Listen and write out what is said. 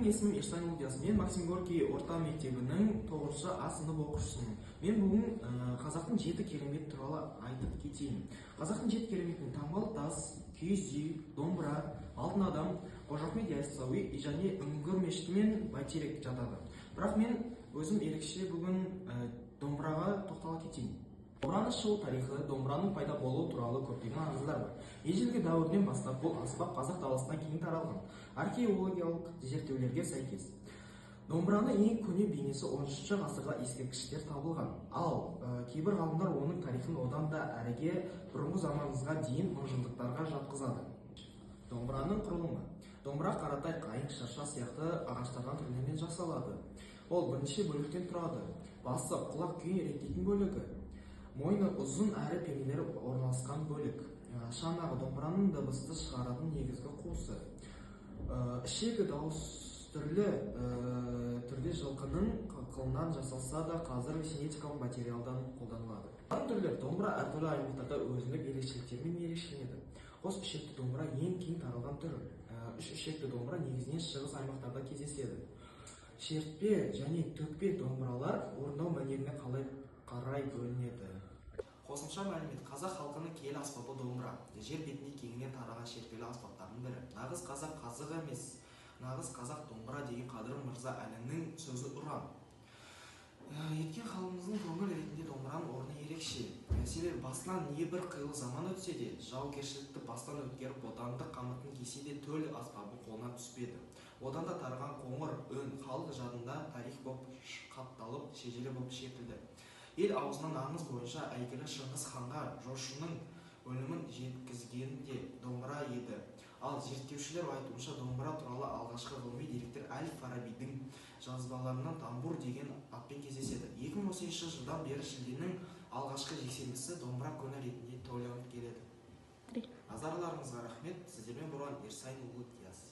есімім Ерсайын Ұлдияс. Мен Максим Горький орта мектебінің 9-шы А сынып оқушысымын. Мен бүгін қазақтың 7 керемет туралы айтып кетейін. Қазақтың 7 кереметінің таңбалы тас, киіз үй, домбыра, алтын адам, Қожа Ахмет Яссауи және үңгір мешіті мен бәйтерек жатады. Бірақ мен өзім ерекше бүгін домбыраға тоқтала кетейін. Домбыраның шығу тарихы, домбыраның пайда болуы туралы көптеген аңыздар бар. Ежелгі дәуірден бастап бұл аспап қазақ даласына кең таралған. Археологиялық зерттеулерге сәйкес домбыраның ең көне бейнесі 13-ші ғасырда ескерткіштер табылған. Ал кейбір ғалымдар оның тарихын одан да әріге бұрынғы заманымызға дейін мыңжылдықтарға жатқызады. Домбыраның құрылымы. Домбыра қаратай, қайың, шырша сияқты ағаштардан түрленген жасалады. Ол бірнеше бөліктен тұрады. Басы, құлақ күйін реттейтін бөлігі. Мойны ұзын әрі пернелері орналасқан бөлік. Шанағы домбыраның дыбысты шығаратын негізгі қуысы. Ішегі дауыс түрлі жылқының қылынан жасалса да қазір синтетикалық материалдан қолданылады. Түрлер домбыра әртүрлі аймақтарда өзіндік ерекшеліктермен ерекшеленеді. Қос ішекті домбыра ең кең таралған түрі. Үш ішекті домбыра негізінен шығыс аймақтарда кездеседі. Шертпе және төкпе домбыралар орындау мәнеріне қарай бөлінеді. Қосымша мәлімет: қазақ халқының киелі аспабы домбыра. Жер бетінде кеңінен тараған шертпелі аспаптардың бірі. Нағыз қазақ қазық емес, нағыз қазақ домбыра деген Қадыр Мырза Әлінің сөзі ұран. Еткен халқымыздың көңіл ретінде домбыраның орны ерекше. Себебі басынан не бір қилы заман өтсе де, жаугершілікті бастан өткеріп, отандық қамытын кесе де төл аспабы қолына түспеді. Одан да тараған қоңыр үн халық жадында тарих боп қапталып, шежіре боп шертілді. Ел аузынан аңыз бойынша әйгілі Шыңғыс ханға жошының өлімін жеткізген де домбыра еді. Ал зерттеушілер айтуынша домбыра туралы алғашқы ғылыми деректер Әл-Фарабидің жазбаларынан тамбур деген атпен кездеседі. 2018 жылдан бері шілденің алғашқы жексенбісі домбыра күні ретінде тойланып келеді. Назарларыңызға рахмет. Сіздермен болған Ерсайын Ұлдияс.